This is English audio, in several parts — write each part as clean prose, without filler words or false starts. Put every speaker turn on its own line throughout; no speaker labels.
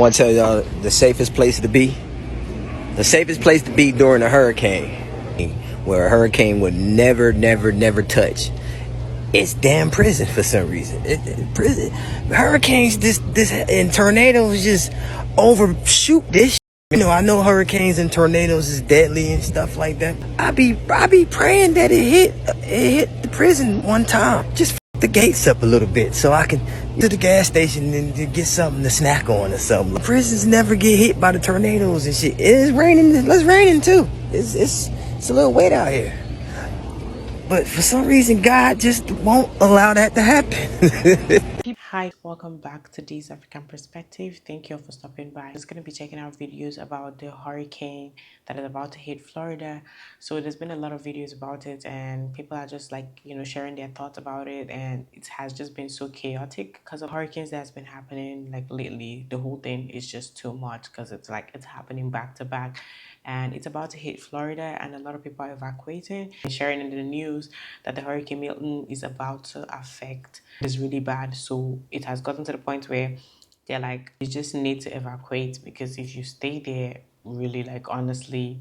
want to tell y'all the safest place to be. The safest place to be during a hurricane, where a hurricane would never touch. It's damn prison for some reason. Prison, hurricanes, this and tornadoes just overshoot this. You know, I know hurricanes and tornadoes is deadly and stuff like that. I be praying that it hit the prison one time. Just the gates up a little bit so I can to the gas station and to get something to snack on or something. Prisons never get hit by the tornadoes and shit. It's raining. It's raining too. It's a little wet out here. But for some reason, God just won't allow that to happen.
Hi, welcome back to This African Perspective. Thank you all for stopping by. I'm just going to be checking out videos about the hurricane that is about to hit Florida. So there's been a lot of videos about it and people are just like, sharing their thoughts about it. And it has just been so chaotic because of hurricanes that's been happening like lately. The whole thing is just too much because it's happening back to back. And it's about to hit Florida and a lot of people are evacuating and sharing in the news that the Hurricane Milton is about to affect. It's really bad. So it has gotten to the point where they're like, you just need to evacuate because if you stay there, really honestly,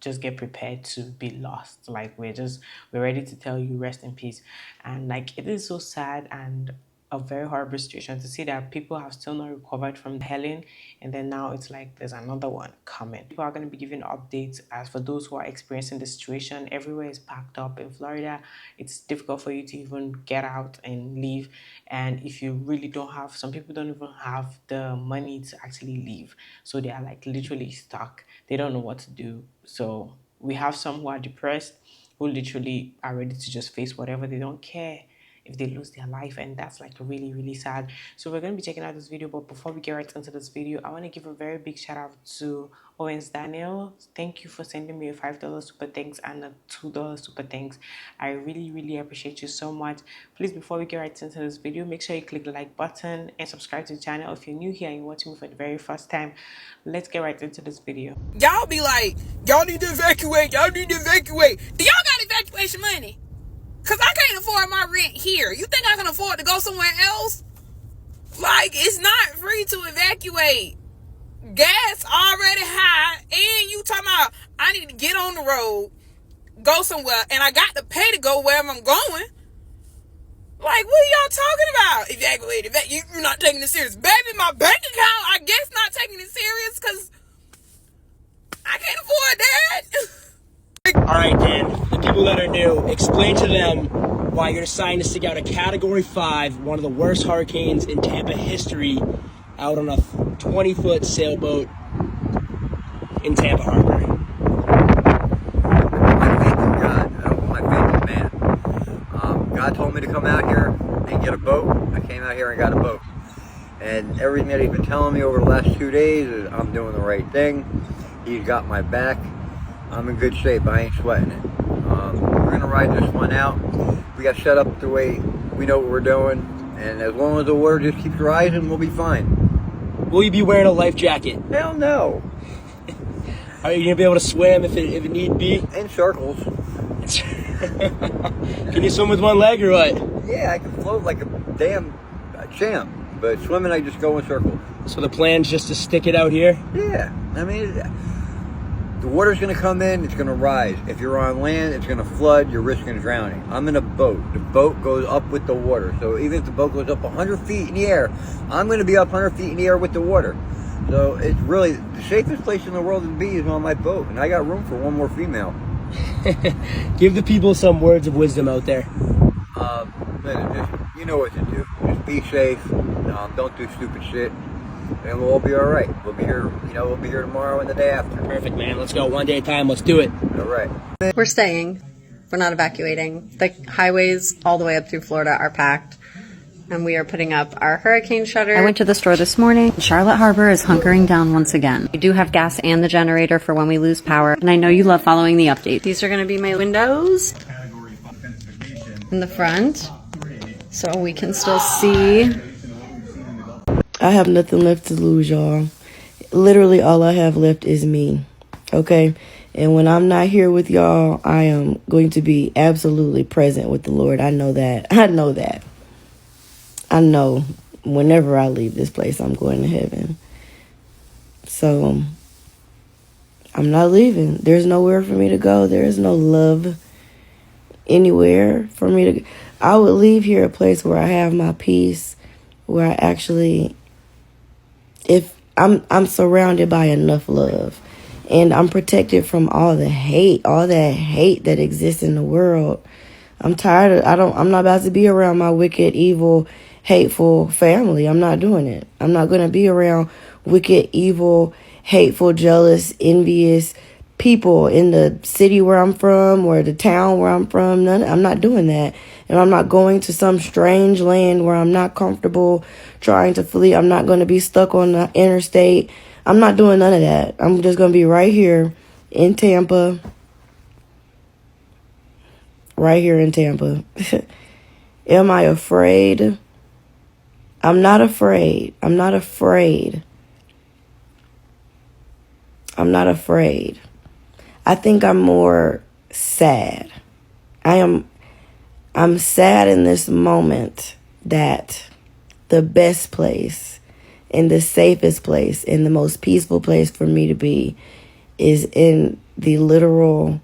just get prepared to be lost. We're ready to tell you rest in peace. And it is so sad and a very horrible situation to see that people have still not recovered from Helen, and then now it's there's another one coming. People are going to be giving updates. As for those who are experiencing the situation, everywhere is packed up in Florida. It's difficult for you to even get out and leave, and if you really don't have, some people don't even have the money to actually leave, so they are literally stuck. They don't know what to do. So we have some who are depressed, who literally are ready to just face whatever. They don't care if they lose their life, and that's really sad. So we're going to be checking out this video, but before we get right into this video, I want to give a very big shout out to Owens Daniel. Thank you for sending me a $5 super thanks and a $2 super thanks. I really appreciate you so much. Please, before we get right into this video, make sure you click the like button and subscribe to the channel if you're new here and you're watching me for the very first time. Let's get right into this video.
Y'all be like, y'all need to evacuate, y'all need to evacuate. Do y'all got evacuation money? Because I can't afford my rent here. You think I can afford to go somewhere else? It's not free to evacuate. Gas already high. And you talking about, I need to get on the road, go somewhere, and I got to pay to go wherever I'm going. What are y'all talking about? Evacuate. You're not taking it serious. Baby, my bank account, I guess not taking it serious because I can't afford that.
All right, Dan, the people that are new, explain to them why you're deciding to stick out a Category 5, one of the worst hurricanes in Tampa history, out on a 20-foot sailboat in Tampa Harbor.
My faith in God. I don't put my faith in man. God told me to come out here and get a boat. I came out here and got a boat. And everything that he's been telling me over the last 2 days is I'm doing the right thing. He's got my back. I'm in good shape. I ain't sweating it. We're going to ride this one out. We got set up the way we know what we're doing. And as long as the water just keeps rising, we'll be fine.
Will you be wearing a life jacket?
Hell no.
Are you going to be able to swim if it need be?
In circles.
Can you swim with one leg or what?
Yeah, I can float like a damn champ. But swimming, I just go in circles.
So the plan's just to stick it out here?
Yeah. I mean, the water's going to come in, it's going to rise. If you're on land, it's going to flood, you're risking drowning. I'm in a boat. The boat goes up with the water. So even if the boat goes up 100 feet in the air, I'm going to be up 100 feet in the air with the water. So it's really, the safest place in the world to be is on my boat. And I got room for one more female.
Give the people some words of wisdom out there.
You know what to do. Just be safe. Don't do stupid shit. And we'll all be all right. We'll be here, we'll be here tomorrow and the day after.
Perfect, man. Let's go one day at a time. Let's do it.
All right.
We're staying. We're not evacuating. The highways all the way up through Florida are packed. And we are putting up our hurricane shutter.
I went to the store this morning. Charlotte Harbor is hunkering down once again. We do have gas and the generator for when we lose power. And I know you love following the updates.
These are going to be my windows in the front, so we can still see.
I have nothing left to lose, y'all. Literally all I have left is me, okay? And when I'm not here with y'all, I am going to be absolutely present with the Lord. I know that. I know that. 'I know whenever I leave this place, I'm going to heaven. So I'm not leaving. There's nowhere for me to go. There is no love anywhere for me to go. I would leave here a place where I have my peace, where I actually, if I'm surrounded by enough love, and I'm protected from all the hate, all that hate that exists in the world. I'm tired of, I'm not about to be around my wicked, evil, hateful family. I'm not doing it. I'm not going to be around wicked, evil, hateful, jealous, envious people in the city where I'm from or the town where I'm from. I'm not doing that. And I'm not going to some strange land where I'm not comfortable trying to flee. I'm not going to be stuck on the interstate. I'm not doing none of that. I'm just going to be right here in Tampa. Right here in Tampa. Am I afraid? I'm not afraid. I'm not afraid. I'm not afraid. I think I'm more sad. I'm sad in this moment that the best place and the safest place and the most peaceful place for me to be is in the literal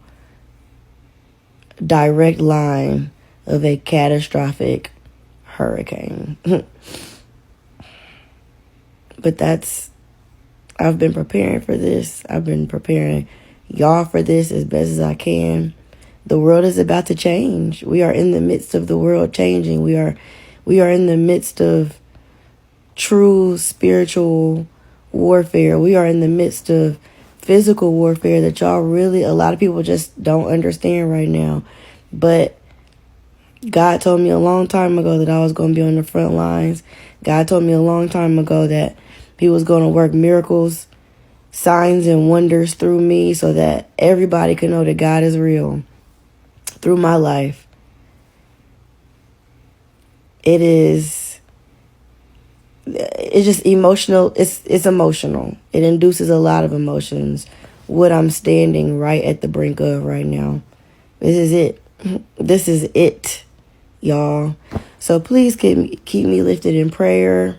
direct line of a catastrophic hurricane. But I've been preparing for this. I've been preparing y'all for this as best as I can. The world is about to change. We are in the midst of the world changing. We are in the midst of true spiritual warfare. We are in the midst of physical warfare that a lot of people just don't understand right now. But God told me a long time ago that I was going to be on the front lines. God told me a long time ago that He was going to work miracles, signs, and wonders through me so that everybody could know that God is real through my life. It's just emotional. It's emotional. It induces a lot of emotions. What I'm standing right at the brink of right now. This is it. This is it, y'all. So please keep me lifted in prayer.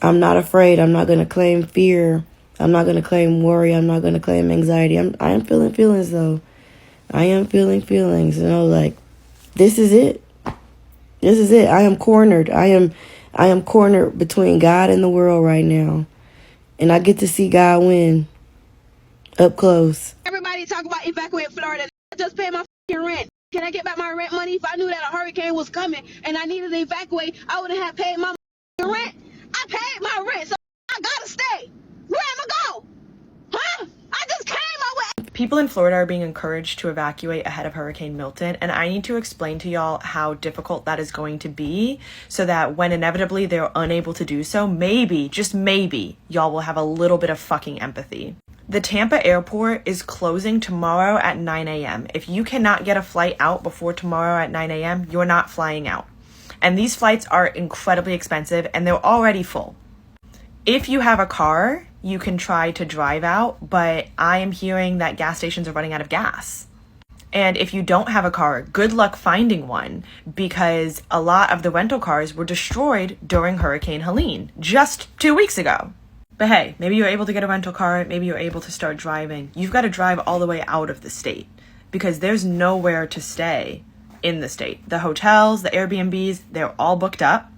I'm not afraid. I'm not going to claim fear. I'm not going to claim worry. I'm not going to claim anxiety. I am feeling feelings, though. I am feeling feelings. Like, this is it. This is it. I am cornered. I am cornered between God and the world right now. And I get to see God win up close.
Everybody talk about evacuate Florida. I just pay my rent. Can I get back my rent money? If I knew that a hurricane was coming and I needed to evacuate, I would have paid my rent. I paid my rent, so I gotta stay. Where am I go? Huh? I just came away.
People in Florida are being encouraged to evacuate ahead of Hurricane Milton, and I need to explain to y'all how difficult that is going to be so that when inevitably they're unable to do so, maybe, just maybe, y'all will have a little bit of fucking empathy. The Tampa airport is closing tomorrow at 9 a.m. If you cannot get a flight out before tomorrow at 9 a.m., you're not flying out. And these flights are incredibly expensive and they're already full. If you have a car, you can try to drive out, but I am hearing that gas stations are running out of gas. And if you don't have a car, good luck finding one, because a lot of the rental cars were destroyed during Hurricane Helene just 2 weeks ago. But hey, maybe you're able to get a rental car, maybe you're able to start driving. You've got to drive all the way out of the state because there's nowhere to stay in the state. The hotels, the Airbnbs, they're all booked up.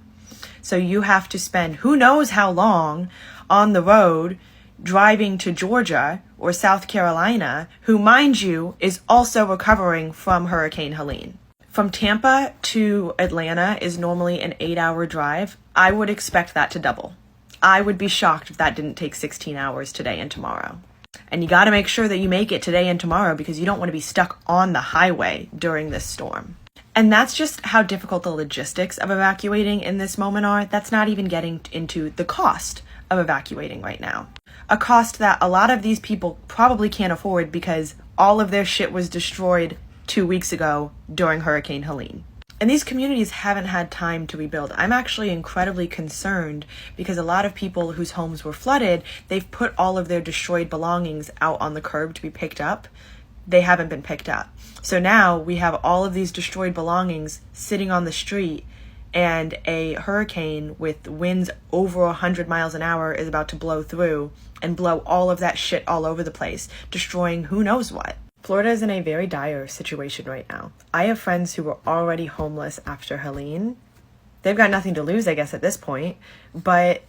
So you have to spend who knows how long on the road driving to Georgia or South Carolina, who, mind you, is also recovering from Hurricane Helene. From Tampa to Atlanta is normally an 8-hour drive. I would expect that to double. I would be shocked if that didn't take 16 hours today and tomorrow. And you got to make sure that you make it today and tomorrow because you don't want to be stuck on the highway during this storm. And that's just how difficult the logistics of evacuating in this moment are. That's not even getting into the cost of evacuating right now. A cost that a lot of these people probably can't afford because all of their shit was destroyed 2 weeks ago during Hurricane Helene. And these communities haven't had time to rebuild. I'm actually incredibly concerned because a lot of people whose homes were flooded, they've put all of their destroyed belongings out on the curb to be picked up. They haven't been picked up. So now we have all of these destroyed belongings sitting on the street and a hurricane with winds over 100 miles an hour is about to blow through and blow all of that shit all over the place, destroying who knows what. Florida is in a very dire situation right now. I have friends who were already homeless after Helene. They've got nothing to lose, I guess, at this point, but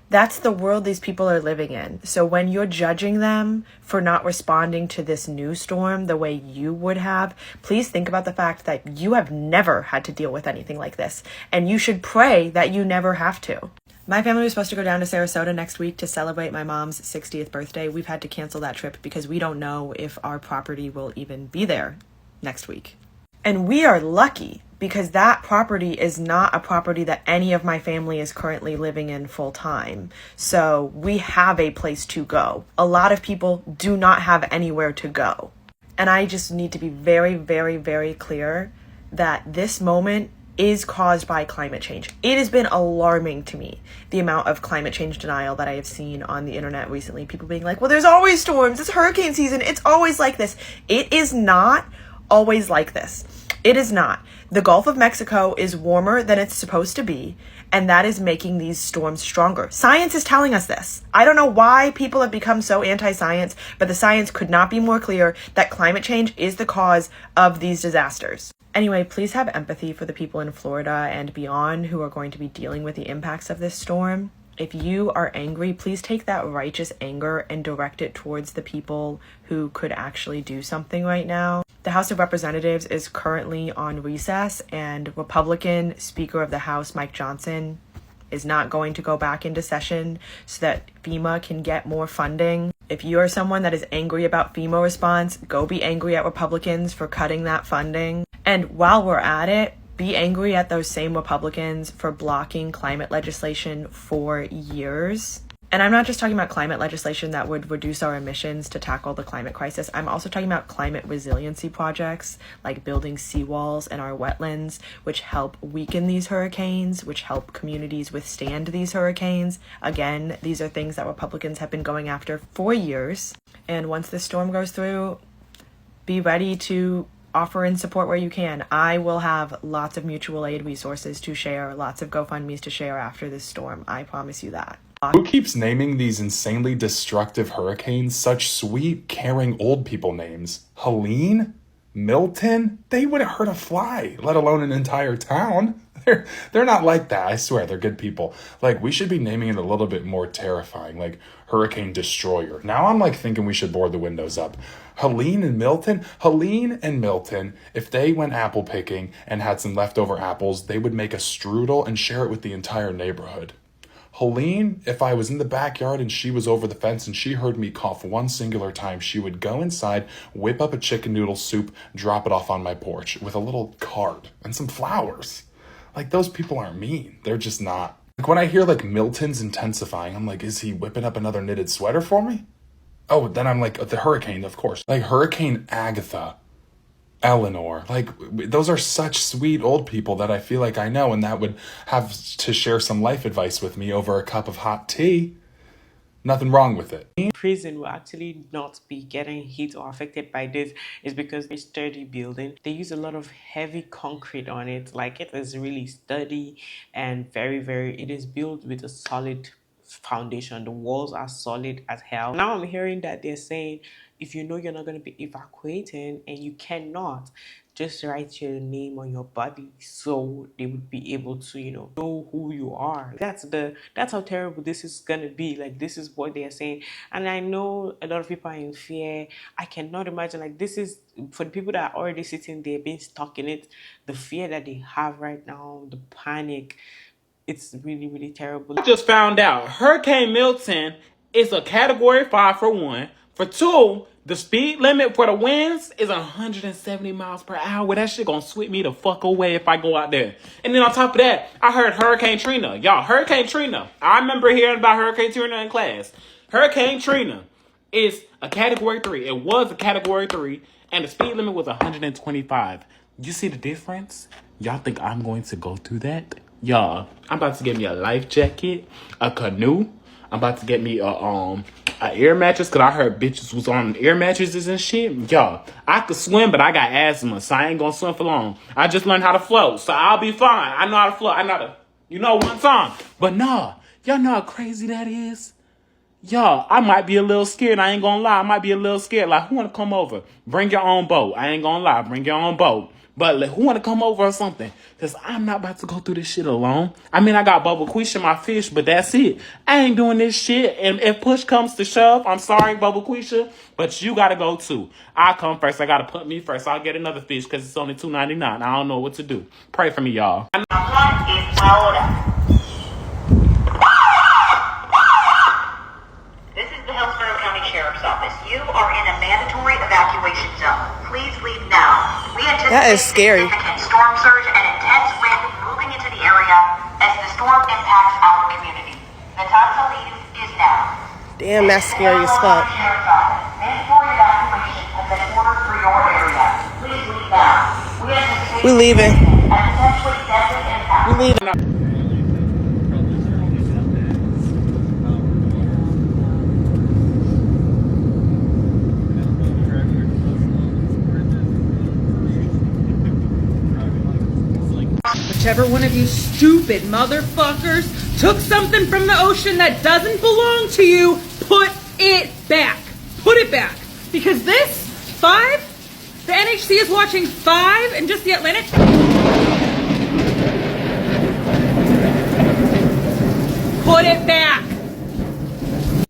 that's the world these people are living in. So when you're judging them for not responding to this new storm the way you would have, please think about the fact that you have never had to deal with anything like this, and you should pray that you never have to. My family was supposed to go down to Sarasota next week to celebrate my mom's 60th birthday. We've had to cancel that trip because we don't know if our property will even be there next week. And we are lucky because that property is not a property that any of my family is currently living in full time. So we have a place to go. A lot of people do not have anywhere to go. And I just need to be very, very, very clear that this moment is caused by climate change. It has been alarming to me, the amount of climate change denial that I have seen on the internet recently. People being like, well, there's always storms. It's hurricane season. It's always like this. It is not always like this. It is not. The Gulf of Mexico is warmer than it's supposed to be, and that is making these storms stronger. Science is telling us this. I don't know why people have become so anti-science, but the science could not be more clear that climate change is the cause of these disasters. Anyway, please have empathy for the people in Florida and beyond who are going to be dealing with the impacts of this storm. If you are angry, please take that righteous anger and direct it towards the people who could actually do something right now. The House of Representatives is currently on recess, and Republican Speaker of the House, Mike Johnson, is not going to go back into session so that FEMA can get more funding. If you are someone that is angry about FEMA response, go be angry at Republicans for cutting that funding. And while we're at it, be angry at those same Republicans for blocking climate legislation for years. And I'm not just talking about climate legislation that would reduce our emissions to tackle the climate crisis. I'm also talking about climate resiliency projects like building seawalls in our wetlands, which help weaken these hurricanes, which help communities withstand these hurricanes. Again, these are things that Republicans have been going after for years. And once this storm goes through, be ready to offer in support where you can. I will have lots of mutual aid resources to share, lots of GoFundMes to share after this storm. I promise you that.
Who keeps naming these insanely destructive hurricanes such sweet, caring old people names? Helene? Milton? They wouldn't hurt a fly, let alone an entire town. They're not like that. I swear, they're good people. Like, we should be naming it a little bit more terrifying, like Hurricane Destroyer. Now I'm like thinking we should board the windows up. Helene and Milton, if they went apple picking and had some leftover apples, they would make a strudel and share it with the entire neighborhood. Helene, if I was in the backyard and she was over the fence and she heard me cough one singular time, she would go inside, whip up a chicken noodle soup, drop it off on my porch with a little card and some flowers. Like, those people aren't mean. They're just not. Like, when I hear, like, Milton's intensifying, I'm like, is he whipping up another knitted sweater for me? Oh, then I'm like, the hurricane, of course. Like, Hurricane Agatha, Eleanor. Like, those are such sweet old people that I feel like I know, and that would have to share some life advice with me over a cup of hot tea. Nothing wrong with it.
Prison will actually not be getting hit or affected by this is because it's a sturdy building. They use a lot of heavy concrete on it. Like, it is really sturdy and it is built with a solid foundation. The walls are solid as hell. Now I'm hearing that they're saying if you know you're not going to be evacuating and you cannot, just write your name on your body so they would be able to, know who you are. That's how terrible this is gonna be. Like, this is what they are saying. And I know a lot of people are in fear. I cannot imagine, like, this is for the people that are already sitting there being stuck in it, the fear that they have right now, the panic. It's really, really terrible.
I just found out Hurricane Milton is a Category 5 for one. For two, the speed limit for the winds is 170 miles per hour. That shit gonna sweep me the fuck away if I go out there. And then on top of that, I heard Hurricane Trina. Y'all, Hurricane Trina. I remember hearing about Hurricane Trina in class. Hurricane Trina is a Category 3. It was a Category 3, and the speed limit was 125. You see the difference? Y'all think I'm going to go through that? Y'all, I'm about to get me a life jacket, a canoe, I'm about to get me a air mattress, because I heard bitches was on air mattresses and shit. Y'all, I could swim, but I got asthma, so I ain't gonna swim for long. I just learned how to float, so I'll be fine. I know how to float. I know how to, one song. But nah, y'all know how crazy that is? Y'all, I might be a little scared. I ain't gonna lie. I might be a little scared. Like, who wanna come over? Bring your own boat. I ain't gonna lie. Bring your own boat. But like, who wanna come over or something? Because I'm not about to go through this shit alone. I mean, I got Bubba my fish, but that's it. I ain't doing this shit. And if push comes to shove, I'm sorry, Bubba, but you gotta go too. I'll come first. I gotta put me first. I'll get another fish because it's only $2.99. I don't know what to do. Pray for me, y'all.
Sheriff's Office. You are in a mandatory evacuation zone. Please leave now. We anticipate
That is scary.
significant storm surge and intense wind moving into the area as the storm impacts our community. The time to leave is now.
Damn, that's scary as fuck.
Sheriff's Office. Mandatory evacuation has been ordered for your area. Please leave now. We anticipate
We leaving.
and potentially deadly impact.
We leaving.
Whichever one of you stupid motherfuckers took something from the ocean that doesn't belong to you, put it back. Put it back. Because this, 5, the NHC is watching 5 and just the Atlantic. Put it back.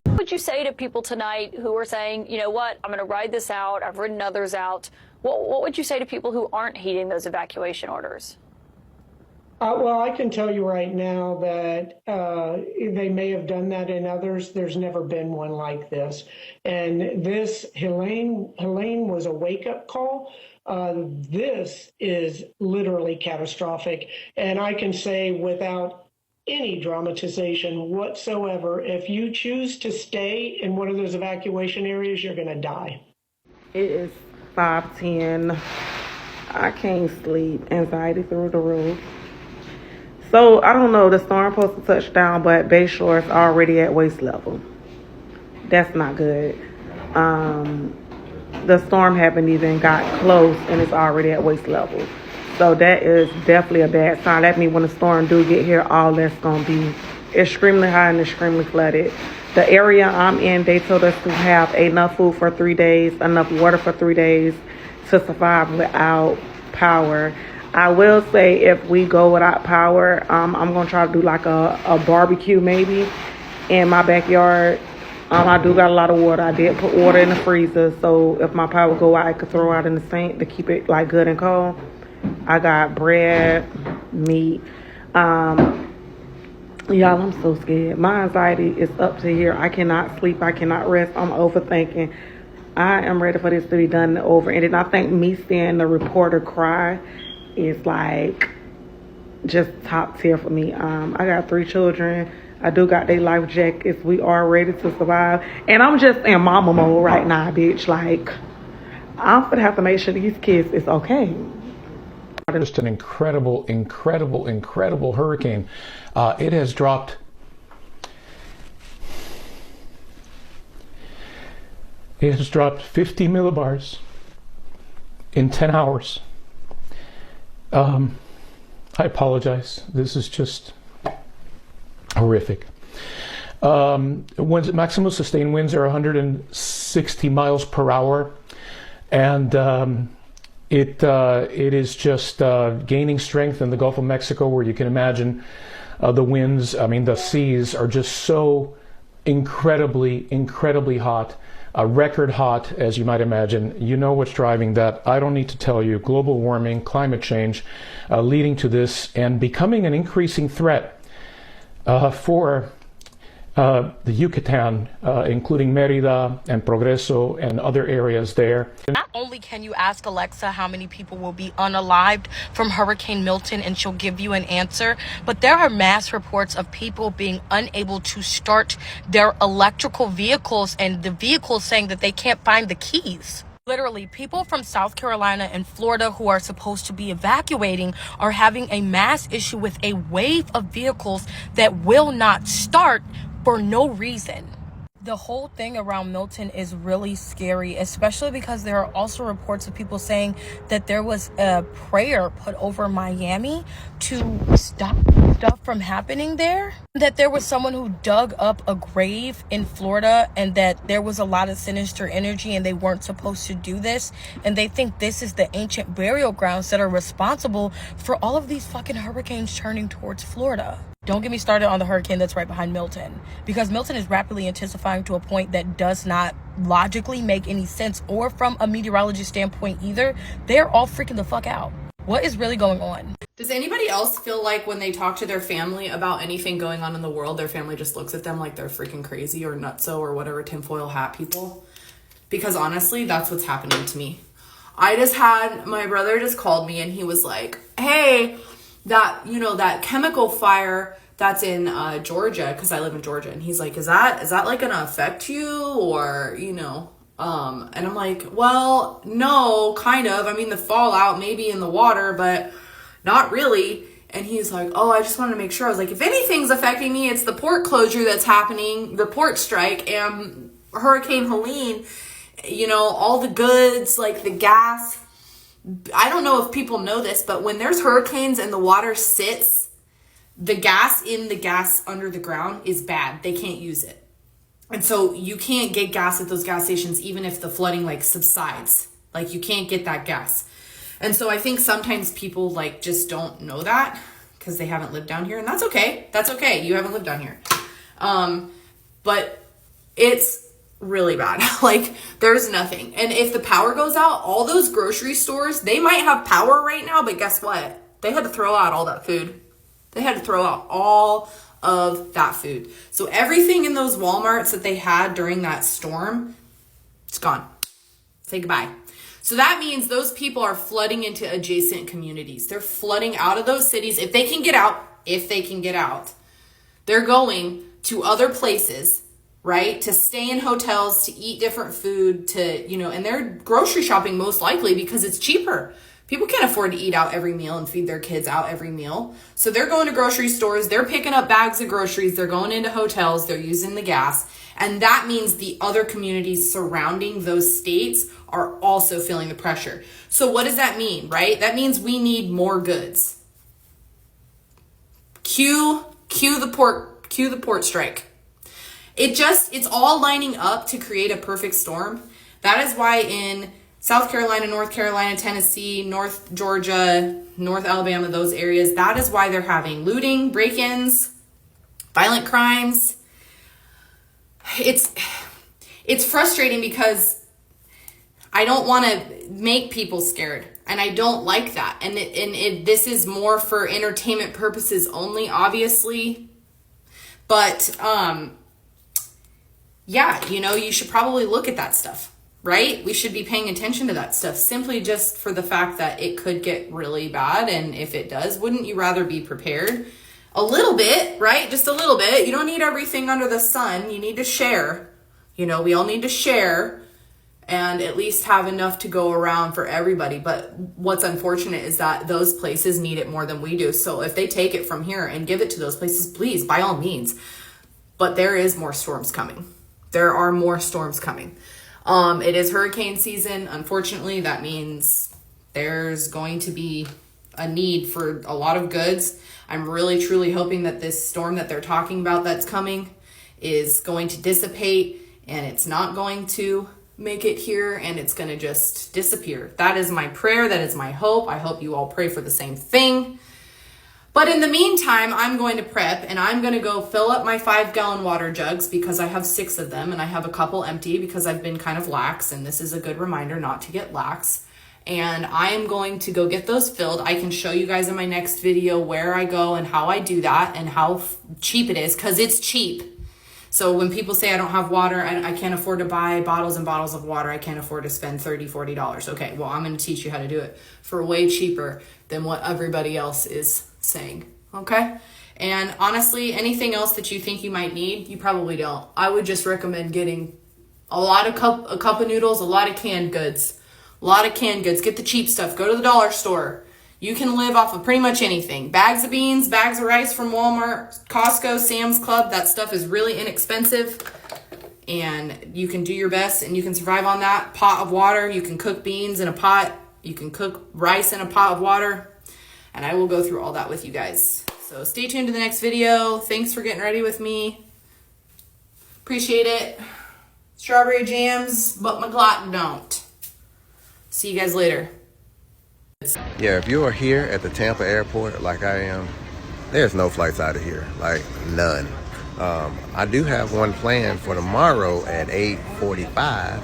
What would you say to people tonight who are saying, you know what, I'm going to ride this out, I've ridden others out. What would you say to people who aren't heeding those evacuation orders?
Well, I can tell you right now that they may have done that in others. There's never been one like this. And this, Helene was a wake-up call. This is literally catastrophic. And I can say without any dramatization whatsoever, if you choose to stay in one of those evacuation areas, you're going to die.
It is 5:10. I can't sleep. Anxiety through the roof. So, I don't know, the storm supposed to touch down, but Bayshore is already at waist level. That's not good. The storm haven't even got close, and it's already at waist level. So, that is definitely a bad sign. That means when the storm do get here, all that's going to be extremely high and extremely flooded. The area I'm in, they told us to have enough food for 3 days, enough water for 3 days to survive without power. I will say if we go without power, I'm going to try to do like a barbecue maybe in my backyard. I do got a lot of water. I did put water in the freezer, so if my power go out, I could throw out in the sink to keep it like good and cold. I got bread, meat. Y'all, I'm so scared. My anxiety is up to here. I cannot sleep. I cannot rest. I'm overthinking. I am ready for this to be done and over. And then I think me seeing the reporter cry is like just top tier for me. I got 3 children. I do got their life jackets. We are ready to survive. And I'm just in mama mode right now, bitch. Like, I'm gonna have to make sure these kids is okay.
Just an incredible hurricane. It has dropped It has dropped 50 millibars in 10 hours. I apologize. This is just horrific. Maximum sustained winds are 160 miles per hour, and it is just gaining strength in the Gulf of Mexico, where you can imagine the winds. I mean, the seas are just so incredibly hot. Record hot, as you might imagine. You know what's driving that. I don't need to tell you. Global warming, climate change, leading to this and becoming an increasing threat for the Yucatan, including Mérida and Progreso and other areas there.
Not only can you ask Alexa how many people will be unalived from Hurricane Milton and she'll give you an answer, but there are mass reports of people being unable to start their electrical vehicles and the vehicles saying that they can't find the keys. Literally, people from South Carolina and Florida who are supposed to be evacuating are having a mass issue with a wave of vehicles that will not start for no reason. The whole thing around Milton is really scary, especially because there are also reports of people saying that there was a prayer put over Miami to stop stuff from happening there. That there was someone who dug up a grave in Florida and that there was a lot of sinister energy and they weren't supposed to do this. And they think this is the ancient burial grounds that are responsible for all of these fucking hurricanes turning towards Florida. Don't get me started on the hurricane that's right behind Milton, because Milton is rapidly intensifying to a point that does not logically make any sense, or from a meteorologist standpoint either. They're all freaking the fuck out. What is really going on?
Does anybody else feel like when they talk to their family about anything going on in the world, their family just looks at them like they're freaking crazy or nutso or whatever, tinfoil hat people? Because honestly, that's what's happening to me. My brother just called me and he was like, hey, that chemical fire that's in Georgia, because I live in Georgia, and he's like, is that like gonna affect you, or and I'm like, well, no, kind of. I mean, the fallout maybe in the water, but not really. And he's like, oh, I just wanted to make sure. I was like, if anything's affecting me, it's the port closure that's happening, the port strike, and Hurricane Helene, all the goods, like the gas. I don't know if people know this, but when there's hurricanes and the water sits, the gas in the gas under the ground is bad. They can't use it. And so you can't get gas at those gas stations, even if the flooding subsides. You can't get that gas. And so I think sometimes people just don't know that because they haven't lived down here, and that's okay. That's okay. You haven't lived down here. But it's really bad. There's nothing. And if the power goes out, all those grocery stores, they might have power right now, but guess what? They had to throw out all that food. They had to throw out all of that food. So everything in those Walmarts that they had during that storm, it's gone. Say goodbye. So that means those people are flooding into adjacent communities. They're flooding out of those cities. If they can get out, they're going to other places, right? To stay in hotels, to eat different food, and they're grocery shopping most likely because it's cheaper. People can't afford to eat out every meal and feed their kids out every meal. So they're going to grocery stores, they're picking up bags of groceries, they're going into hotels, they're using the gas. And that means the other communities surrounding those states are also feeling the pressure. So what does that mean, right? That means we need more goods. Cue the port strike. It's all lining up to create a perfect storm. That is why in South Carolina, North Carolina, Tennessee, North Georgia, North Alabama, those areas, that is why they're having looting, break-ins, violent crimes. It's frustrating because I don't want to make people scared, and I don't like that. And this is more for entertainment purposes only, obviously. But you should probably look at that stuff. Right? We should be paying attention to that stuff simply just for the fact that it could get really bad. And if it does, wouldn't you rather be prepared a little bit, right? Just a little bit. You don't need everything under the sun. You need to share. We all need to share and at least have enough to go around for everybody. But what's unfortunate is that those places need it more than we do. So if they take it from here and give it to those places, please, by all means. But there is more storms coming. There are more storms coming. It is hurricane season. Unfortunately, that means there's going to be a need for a lot of goods. I'm really, truly hoping that this storm that they're talking about that's coming is going to dissipate, and it's not going to make it here, and it's going to just disappear. That is my prayer. That is my hope. I hope you all pray for the same thing. But in the meantime, I'm going to prep, and I'm going to go fill up my 5-gallon water jugs because I have 6 of them, and I have a couple empty because I've been kind of lax, and this is a good reminder not to get lax. And I am going to go get those filled. I can show you guys in my next video where I go and how I do that and how cheap it is, because it's cheap. So when people say I don't have water, I can't afford to buy bottles and bottles of water, I can't afford to spend $30, $40. Okay, well, I'm going to teach you how to do it for way cheaper than what everybody else is saying. Okay? And honestly, anything else that you think you might need, you probably don't. I would just recommend getting a cup of noodles, a lot of canned goods. A lot of canned goods. Get the cheap stuff. Go to the dollar store. You can live off of pretty much anything. Bags of beans, bags of rice from Walmart, Costco, Sam's Club. That stuff is really inexpensive. And you can do your best and you can survive on that. Pot of water. You can cook beans in a pot. You can cook rice in a pot of water. And I will go through all that with you guys. So stay tuned to the next video. Thanks for getting ready with me. Appreciate it. Strawberry jams, but my glutton don't. See you guys later.
Yeah, if you are here at the Tampa airport like I am, there's no flights out of here, like none. I do have one planned for tomorrow at 8:45.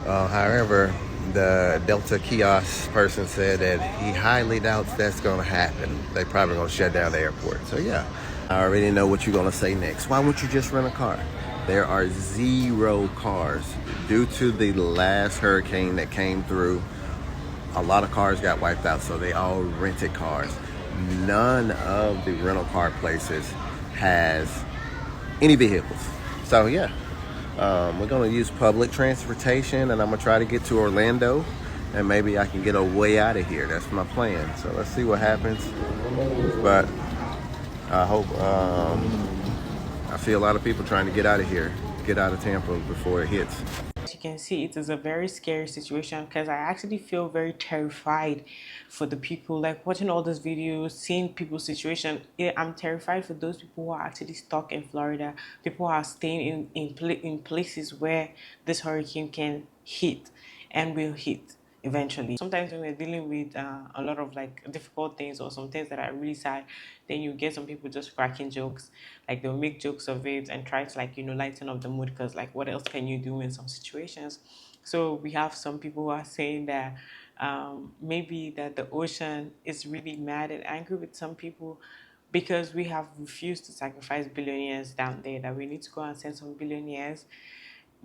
However, the Delta kiosk person said that he highly doubts that's going to happen. They probably going to shut down the airport. So yeah, I already know what you're going to say next. Why won't you just rent a car? There are 0 cars due to the last hurricane that came through. A lot of cars got wiped out, so they all rented cars. None of the rental car places has any vehicles. So yeah, we're gonna use public transportation, and I'm gonna try to get to Orlando, and maybe I can get a way out of here. That's my plan. So let's see what happens. But I hope, I see a lot of people trying to get out of here, get out of Tampa before it hits.
As you can see, it is a very scary situation because I actually feel very terrified for the people, like watching all these videos, seeing people's situation. I'm terrified for those people who are actually stuck in Florida, people who are staying in places where this hurricane can hit and will hit eventually. Sometimes when we're dealing with a lot of like difficult things or some things that are really sad, then you get some people just cracking jokes, like they'll make jokes of it and try to, like, you know, lighten up the mood, because like what else can you do in some situations. So we have some people who are saying that maybe that the ocean is really mad and angry with some people because we have refused to sacrifice billionaires down there, that we need to go and send some billionaires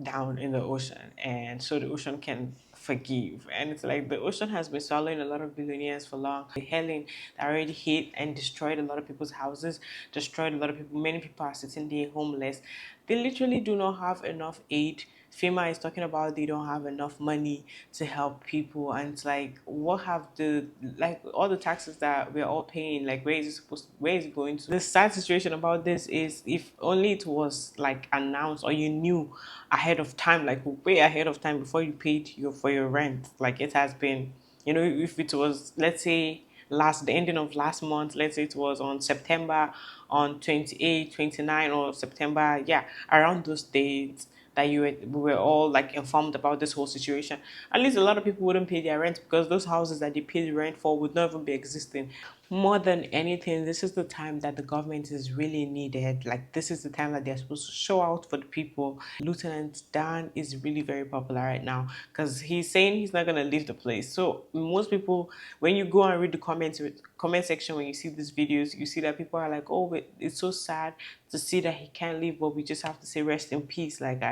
down in the ocean, and so the ocean can forgive. And it's like the ocean has been swallowing a lot of billionaires for long. The Helen that already hit and destroyed a lot of people's houses, destroyed a lot of people. Many people are sitting there homeless. They literally do not have enough aid. FEMA is talking about they don't have enough money to help people, and it's like, what have the, like, all the taxes that we're all paying, like where is it going to? The sad situation about this is, if only it was like announced, or you knew ahead of time, like way ahead of time, before you paid for your rent, like it has been, you know, if it was, let's say, the ending of last month, let's say it was on September, on 28, 29, or September, yeah, around those dates, that we were all like informed about this whole situation, at least a lot of people wouldn't pay their rent, because those houses that they paid rent for would not even be existing. More than anything, this is the time that the government is really needed. Like, this is the time that they're supposed to show out for the people. Lieutenant Dan is really very popular right now because he's saying he's not going to leave the place. So most people, when you go and read the comment section, when you see these videos, you see that people are like, oh, it's so sad to see that he can't leave, but we just have to say rest in peace, like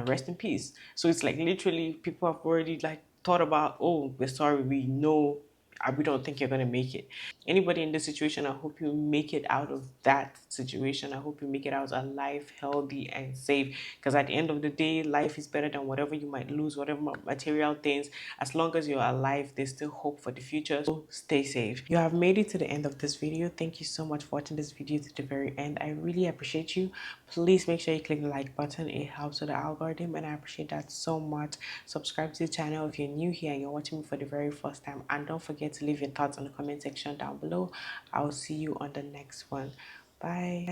rest in peace. So it's like literally people have already like thought about, oh, we're sorry, we know, we don't think you're going to make it. Anybody in this situation, I hope you make it out of that situation. I hope you make it out alive, healthy, and safe. Because at the end of the day, life is better than whatever you might lose, whatever material things. As long as you're alive, there's still hope for the future. So stay safe. You have made it to the end of this video. Thank you so much for watching this video to the very end. I really appreciate you. Please make sure you click the like button. It helps with the algorithm, and I appreciate that so much. Subscribe to the channel if you're new here and you're watching me for the very first time, and don't forget to leave your thoughts in the comment section down below. I'll see you on the next one. Bye.